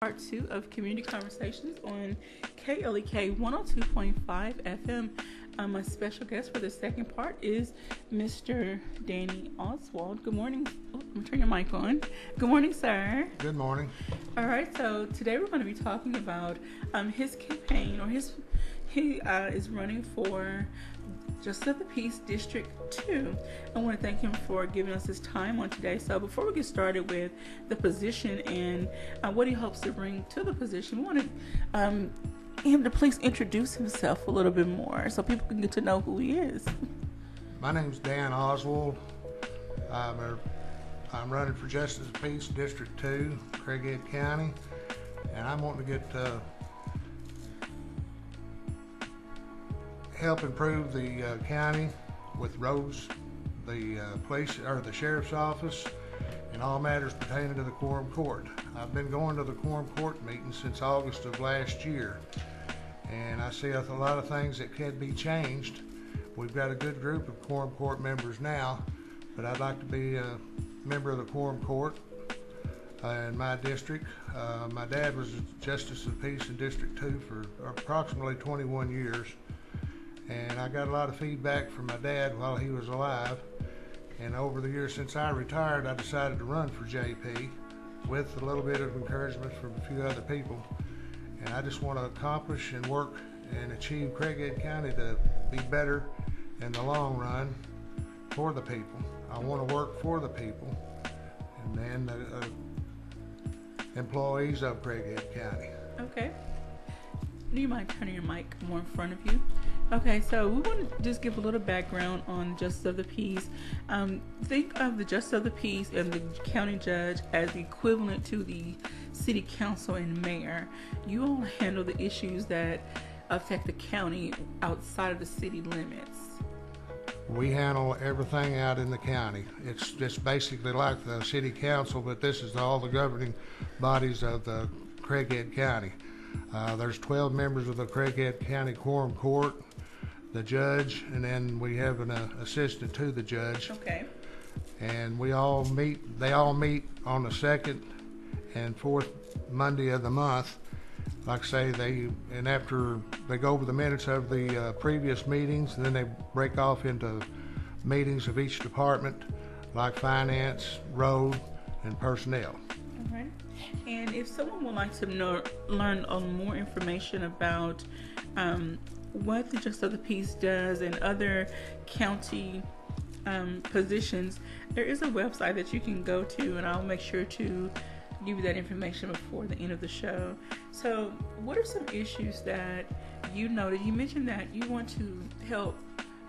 part 2 of Community Conversations on KLEK 102.5 FM. My special guest for the second part is Mr. Danny Oswald. Good morning. Oh, I'm going to turn your mic on. Good morning, sir. Good morning. All right, so today we're going to be talking about his campaign, or he is running for Justice of the Peace District 2. I want to thank him for giving us his time on today. So before we get started with the position and what he hopes to bring to the position, we want him to please introduce himself a little bit more so people can get to know who he is. My name's Dan Oswald. I'm running for Justice of the Peace District 2, Craighead County, and I'm wanting to get help improve the county with roads, the police or the sheriff's office, and all matters pertaining to the quorum court. I've been going to the quorum court meetings since August of last year, and I see a lot of things that can be changed. We've got a good group of quorum court members now, but I'd like to be a member of the quorum court in my district. My dad was Justice of the Peace in District 2 for approximately 21 years. And I got a lot of feedback from my dad while he was alive. And over the years since I retired, I decided to run for JP with a little bit of encouragement from a few other people. And I just want to accomplish and work and achieve Craighead County to be better in the long run for the people. I want to work for the people and the employees of Craighead County. Okay. Do you mind turning your mic more in front of you? Okay, so we want to just give a little background on Justice of the Peace. Think of the Justice of the Peace and the county judge as the equivalent to the city council and mayor. You all handle the issues that affect the county outside of the city limits. We handle everything out in the county. It's just basically like the city council, but this is all the governing bodies of the Craighead County. There's 12 members of the Craighead County Quorum Court, the judge, and then we have an assistant to the judge. Okay. And they all meet on the second and fourth Monday of the month. Like I say, after they go over the minutes of the previous meetings, and then they break off into meetings of each department, like finance, road, and personnel. All right. And if someone would like to learn more information about what the Justice of the Peace does and other county positions, there is a website that you can go to, and I'll make sure to give you that information before the end of the show. So what are some issues that you noted? You mentioned that you want to help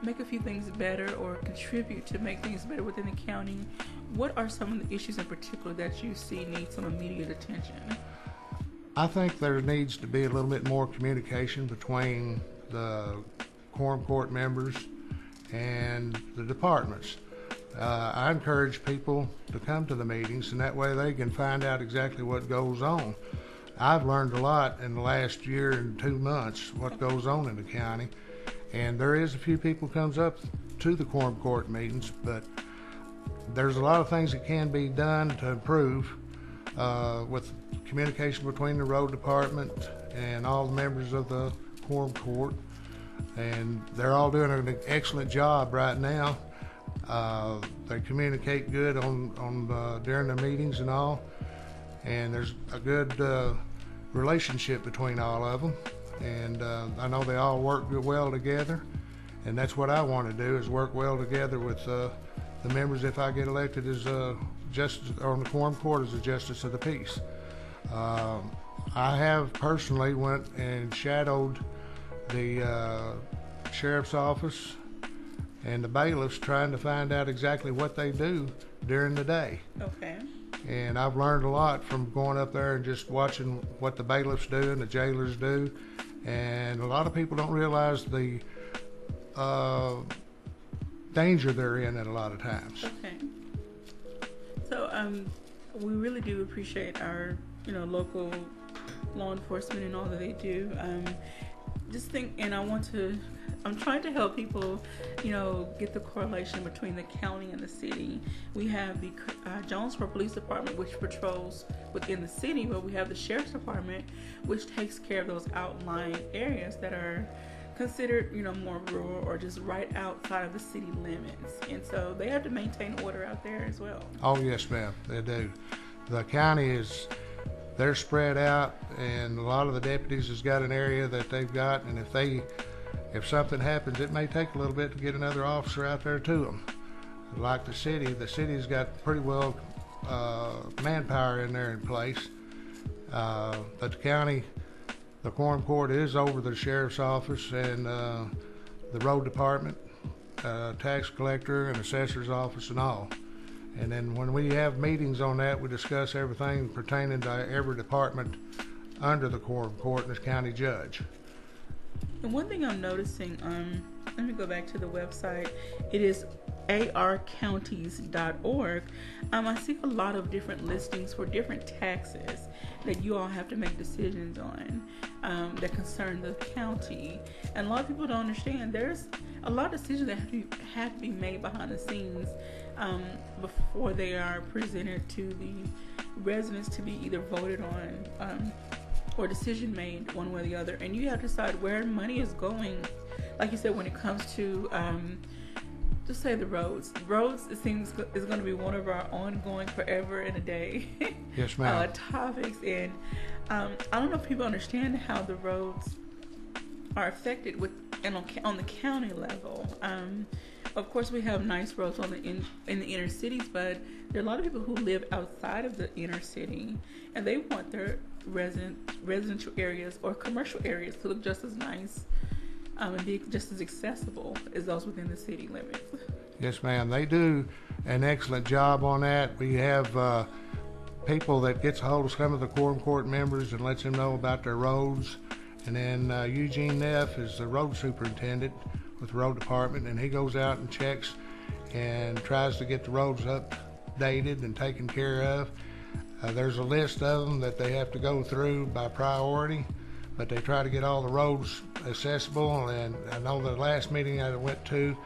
make a few things better or contribute to make things better within the county. What are some of the issues in particular that you see need some immediate attention? I think there needs to be a little bit more communication between the quorum court members and the departments. I encourage people to come to the meetings, and that way they can find out exactly what goes on. I've learned a lot in the last year and 2 months what goes on in the county, and there is a few people comes up to the quorum court meetings, but there's a lot of things that can be done to improve with communication between the road department and all the members of the quorum court, and they're all doing an excellent job right now. They communicate good on during the meetings and all, and there's a good relationship between all of them, and I know they all work well together, and that's what I want to do, is work well together with the members if I get elected as justice on the quorum court as a Justice of the Peace. I have personally went and shadowed the sheriff's office and the bailiffs, trying to find out exactly what they do during the day. Okay. And I've learned a lot from going up there and just watching what the bailiffs do and the jailers do. And a lot of people don't realize the danger they're in at a lot of times. Okay. So we really do appreciate our local law enforcement and all that they do. just think, and I'm trying to help people, get the correlation between the county and the city. We have the Jonesboro Police Department, which patrols within the city, but we have the Sheriff's Department, which takes care of those outlying areas that are considered, more rural or just right outside of the city limits. And so they have to maintain order out there as well. Oh, yes, ma'am, they do. The county they're spread out, and a lot of the deputies has got an area that they've got, and if something happens, it may take a little bit to get another officer out there to them. Like the city's got pretty well manpower in there in place. But the county, the quorum court is over the sheriff's office and the road department, tax collector and assessor's office and all. And then when we have meetings on that, we discuss everything pertaining to every department under the quorum court and the county judge. And one thing I'm noticing, let me go back to the website. It is arcounties.org. I see a lot of different listings for different taxes that you all have to make decisions on that concern the county. And a lot of people don't understand there's a lot of decisions that have to be made behind the scenes before they are presented to the residents to be either voted on or decision made one way or the other. And you have to decide where money is going. Like you said, when it comes to just say the roads. Roads, it seems, is going to be one of our ongoing forever and a day yes, ma'am. Topics. And I don't know if people understand how the roads are affected on the county level. Of course, we have nice roads in the inner cities, but there are a lot of people who live outside of the inner city, and they want their residential areas or commercial areas to look just as nice and be just as accessible as those within the city limits. Yes, ma'am. They do an excellent job on that. We have people that gets a hold of some of the quorum court members and lets them know about their roads. And then Eugene Neff is the road superintendent with the road department, and he goes out and checks and tries to get the roads updated and taken care of. There's a list of them that they have to go through by priority, but they try to get all the roads accessible. And I know the last meeting I went to,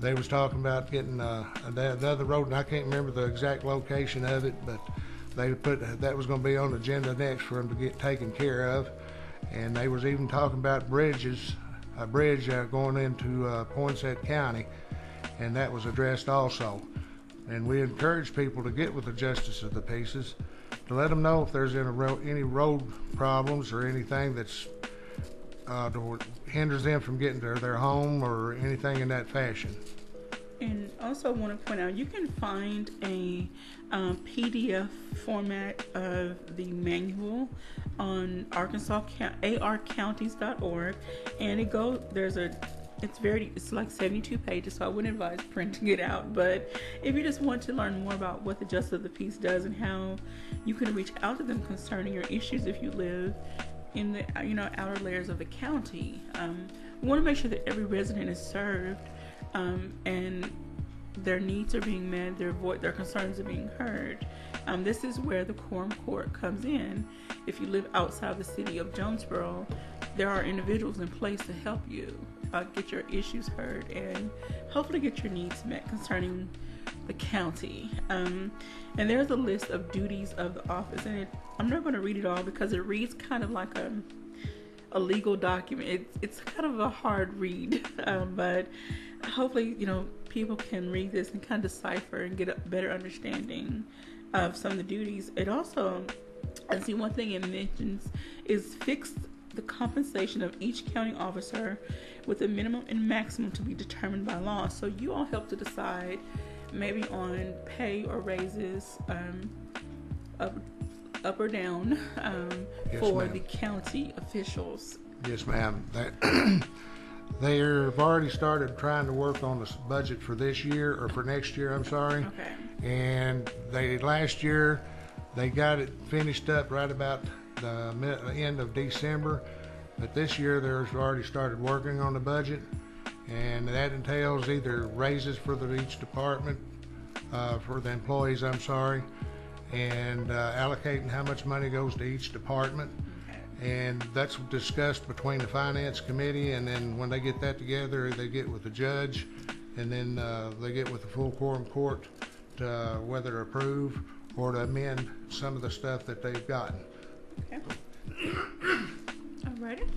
they was talking about getting the other road, and I can't remember the exact location of it, but they put that was going to be on the agenda next for them to get taken care of. And they was even talking about bridges, a bridge going into Poinsett County, and that was addressed also. And we encourage people to get with the justice of the peace to let them know if there's any road problems or anything that's hinders them from getting to their home or anything in that fashion. And also want to point out, you can find a PDF format of the manual on arcounties.org, and it's like 72 pages, so I wouldn't advise printing it out. But if you just want to learn more about what the Justice of the Peace does and how you can reach out to them concerning your issues if you live in the outer layers of the county, we want to make sure that every resident is served and their needs are being met, their concerns are being heard. This is where the quorum court comes in. If you live outside the city of Jonesboro, there are individuals in place to help you get your issues heard and hopefully get your needs met concerning the county. And there's a list of duties of the office, and I'm not going to read it all because it reads kind of like a legal document. It's kind of a hard read, but hopefully people can read this and kind of decipher and get a better understanding of some of the duties. It also, I see one thing it mentions is fix the compensation of each county officer with a minimum and maximum to be determined by law. So you all help to decide maybe on pay or raises up or down for the county officials. Yes, ma'am. They've already started trying to work on the budget for this year, or for next year, I'm sorry. Okay. And last year, they got it finished up right about the end of December. But this year, they've already started working on the budget. And that entails either raises for each department, for the employees, I'm sorry, and allocating how much money goes to each department. And that's discussed between the finance committee, and then when they get that together, they get with the judge, and then they get with the full quorum court to whether to approve or to amend some of the stuff that they've gotten. Okay. Alrighty.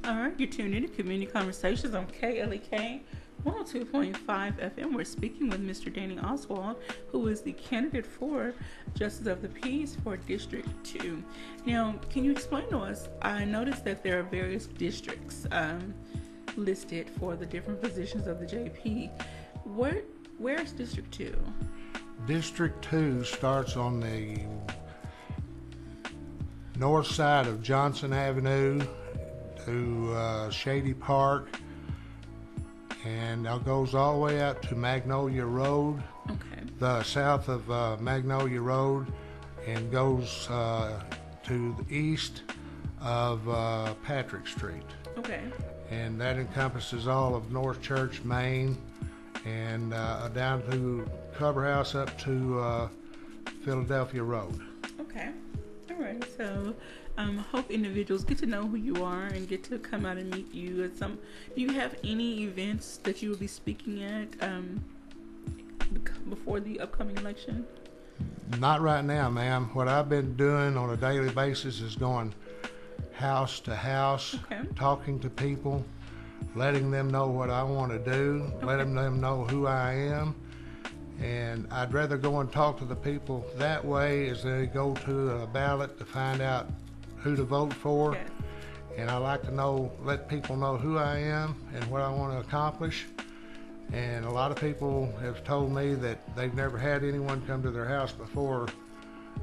All right, you're tuned in to Community Conversations on KLEK 102.5 FM. We're speaking with Mr. Danny Oswald, who is the candidate for Justice of the Peace for District 2. Now, can you explain to us, I noticed that there are various districts listed for the different positions of the JP. Where's District 2? District 2 starts on the north side of Johnson Avenue to Shady Park, and it goes all the way out to Magnolia Road, the south of Magnolia Road, and goes to the east of Patrick Street. Okay. And that encompasses all of North Church, Maine, and down to Cover House up to Philadelphia Road. Okay. All right. So hope individuals get to know who you are and get to come out and meet you at some. Do you have any events that you will be speaking at before the upcoming election? Not right now, ma'am. What I've been doing on a daily basis is going house to house, talking to people, letting them know what I want to do, letting them know who I am. And I'd rather go and talk to the people that way as they go to a ballot to find out who to vote for. Yes. And I like to let people know who I am and what I want to accomplish. And a lot of people have told me that they've never had anyone come to their house before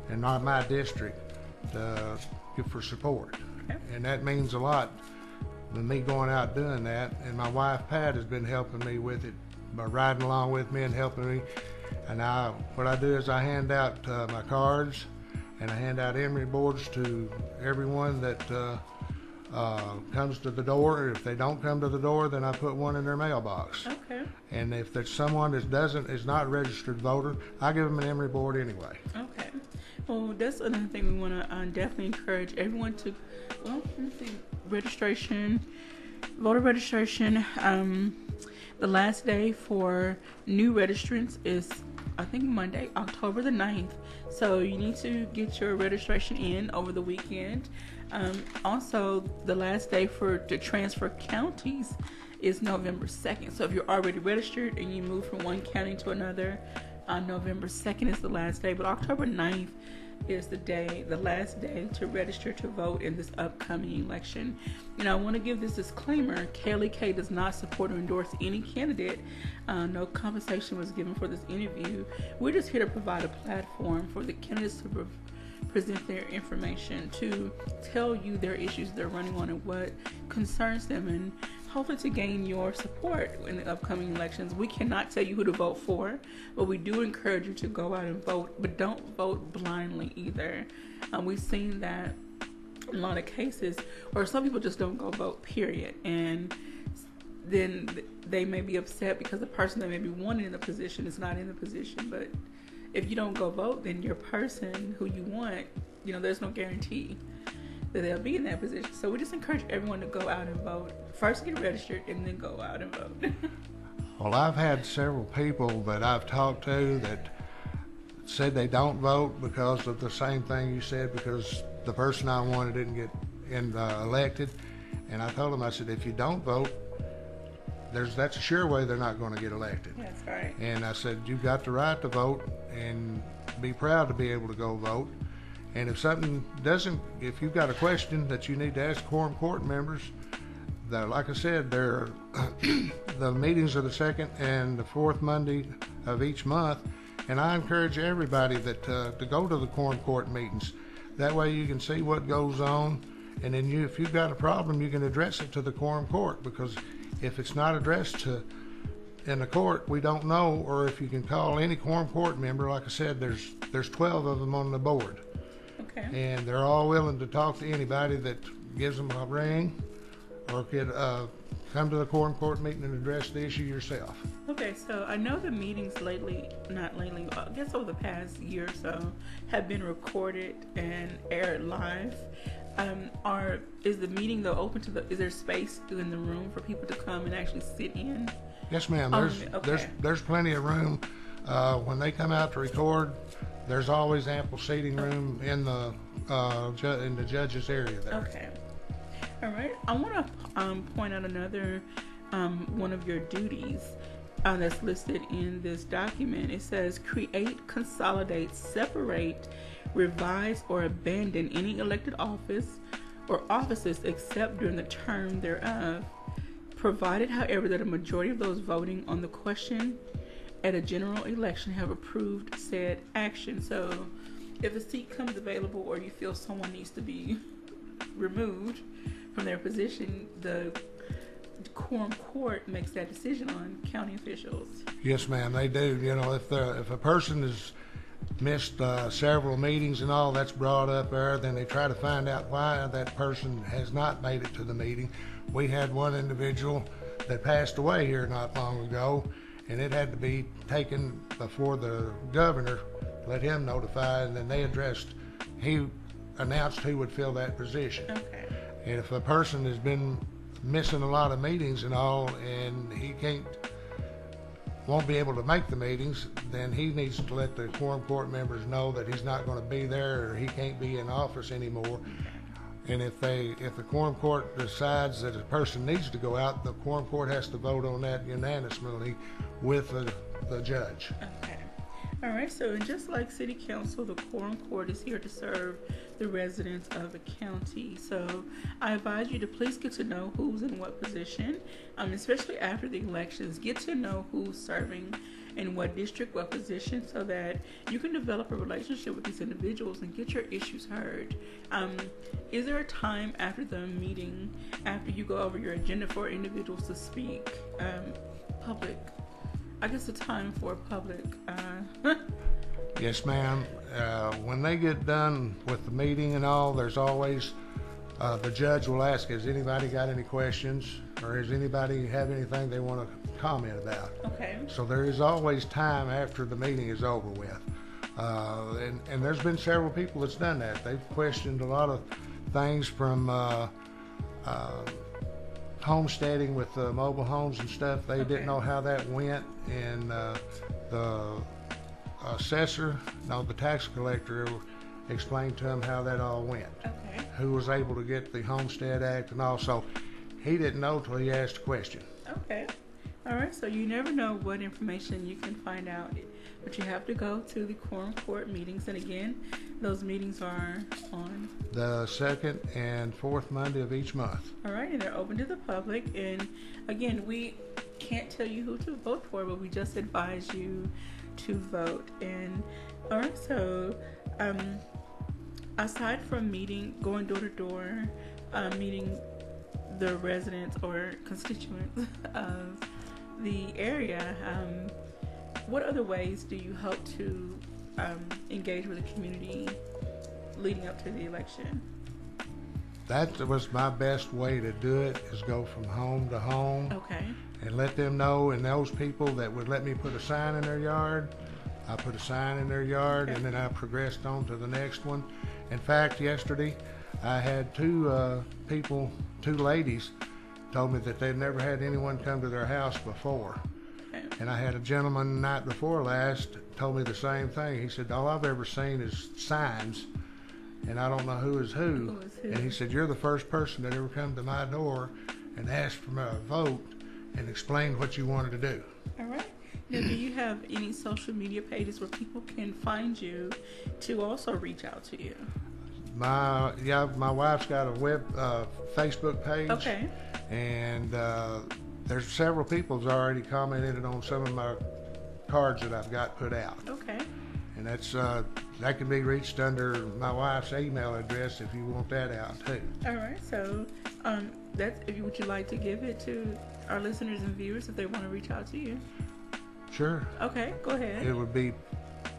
in not my district for support. Okay. And that means a lot with me going out doing that. And my wife Pat has been helping me with it by riding along with me and helping me. And what I do is I hand out my cards, and I hand out emery boards to everyone that comes to the door. If they don't come to the door, then I put one in their mailbox. Okay. And if there's someone that is not a registered voter, I give them an emery board anyway. Okay. Well, that's another thing we want to definitely encourage everyone to. Well, let's see, voter registration. The last day for new registrants is, I think, Monday, October the 9th. So you need to get your registration in over the weekend. Also, the last day to transfer counties is November 2nd. So if you're already registered and you move from one county to another, November 2nd is the last day. But October 9th is the last day to register to vote in this upcoming election. I want to give this disclaimer: KLEK does not support or endorse any candidate. No compensation was given for this interview. We're just here to provide a platform for the candidates to present their information, to tell you their issues they're running on and what concerns them, and hopefully to gain your support in the upcoming elections. We cannot tell you who to vote for, but we do encourage you to go out and vote, but don't vote blindly either. We've seen that in a lot of cases, or some people just don't go vote, period. And then they may be upset because the person that may be wanted in the position is not in the position. But if you don't go vote, then your person who you want, there's no guarantee that they'll be in that position. So we just encourage everyone to go out and vote. First get registered and then go out and vote. Well, I've had several people that I've talked to that said they don't vote because of the same thing you said, because the person I wanted didn't get elected. And I told them, I said, if you don't vote, that's a sure way they're not going to get elected. That's right. And I said, you've got the right to vote and be proud to be able to go vote. And if you've got a question that you need to ask quorum court members, like I said, the meetings are the second and the fourth Monday of each month, and I encourage everybody to go to the quorum court meetings. That way you can see what goes on, and then if you've got a problem, you can address it to the quorum court, because if it's not addressed in the court, we don't know. Or if you can call any quorum court member, like I said, there's 12 of them on the board. Okay. And they're all willing to talk to anybody that gives them a ring, or could come to the quorum court meeting and address the issue yourself. Okay, so I know the meetings I guess over the past year or so, have been recorded and aired live. Is the meeting though open to is there space in the room for people to come and actually sit in? Yes, ma'am. Okay. There's plenty of room. When they come out to record, there's always ample seating room in the judge's area there. Okay. All right. I want to point out another one of your duties that's listed in this document. It says create, consolidate, separate, revise, or abandon any elected office or offices except during the term thereof, provided, however, that a majority of those voting on the question at a general election have approved said action. So if a seat comes available or you feel someone needs to be removed from their position, the quorum court makes that decision on county officials. Yes, ma'am, they do. You know, if a person has missed several meetings and all, that's brought up there, then they try to find out why that person has not made it to the meeting. We had one individual that passed away here not long ago, and it had to be taken before the governor, let him notify, and then he announced who would fill that position. Okay. And if a person has been missing a lot of meetings and all, and he won't be able to make the meetings, then he needs to let the quorum court members know that he's not going to be there or he can't be in office anymore. And if the quorum court decides that a person needs to go out, the quorum court has to vote on that unanimously with the judge. Okay. All right. So, and just like City Council, the quorum court is here to serve the residents of a county. So, I advise you to please get to know who's in what position, especially after the elections. Get to know who's serving in what district, what position, so that you can develop a relationship with these individuals and get your issues heard. Is there a time after the meeting, after you go over your agenda, for individuals to speak? Public, I guess, a time for public. Yes, ma'am. When they get done with the meeting and all, there's always the judge will ask, has anybody got any questions, or has anybody have anything they want to comment about? Okay. So there is always time after the meeting is over with. And there's been several people that's done that. They've questioned a lot of things from homesteading with mobile homes and stuff. They didn't know how that went, and the tax collector explained to him how that all went. Okay. Who was able to get the Homestead Act, and also he didn't know till he asked a question. Okay. All right. So you never know what information you can find out, but you have to go to the quorum court meetings. And again, those meetings are on the second and fourth Monday of each month. All right, and they're open to the public. And again, we can't tell you who to vote for, but we just advise you to vote. And all right, so aside from going door to door, meeting the residents or constituents of the area, what other ways do you hope to engage with the community leading up to the election? That was my best way to do it, is go from home to home. Okay. And let them know, and those people that would let me put a sign in their yard, I put a sign in their yard. Okay. And then I progressed on to the next one. In fact, yesterday I had two ladies told me that they'd never had anyone come to their house before. Okay. And I had a gentleman the night before last told me the same thing. He said, all I've ever seen is signs, and I don't know who is who. Who is who? And he said, you're the first person that ever come to my door and asked for my vote and explained what you wanted to do. All right. Now, do you have any social media pages where people can find you to also reach out to you? My wife's got a Facebook page. Okay. And there's several people that's already commented on some of my cards that I've got put out. Okay. And that can be reached under my wife's email address if you want that out too. All right. So would you like to give it to our listeners and viewers if they want to reach out to you? Sure. Okay, go ahead. It would be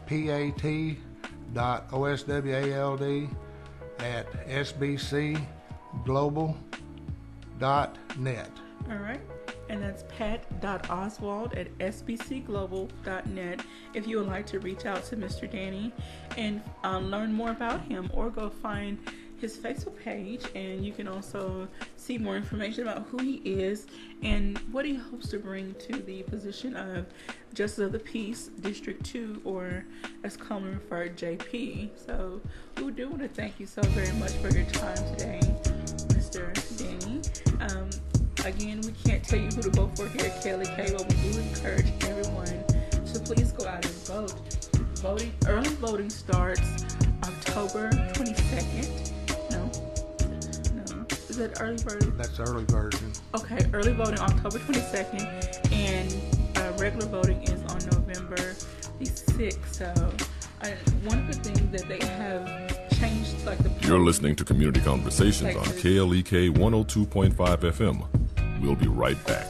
pat.oswald@sbcglobal.net. All right. And that's pat.oswald@sbcglobal.net if you would like to reach out to Mr. Danny and learn more about him, or go find his Facebook page, and you can also see more information about who he is and what he hopes to bring to the position of Justice of the Peace, District 2, or as commonly referred, JP. So we do want to thank you so very much for your time today, Mr. Danny. Again, we can't tell you who to vote for here at KLK, but we do encourage everyone to please go out and vote. Early voting starts October 22nd. No. Is that early voting? That's early version. Okay, early voting October 22nd, and regular voting is on November the 6th. So, one of the things that they have changed, like the... You're listening to Community Conversations on KLEK 102.5 FM. We'll be right back.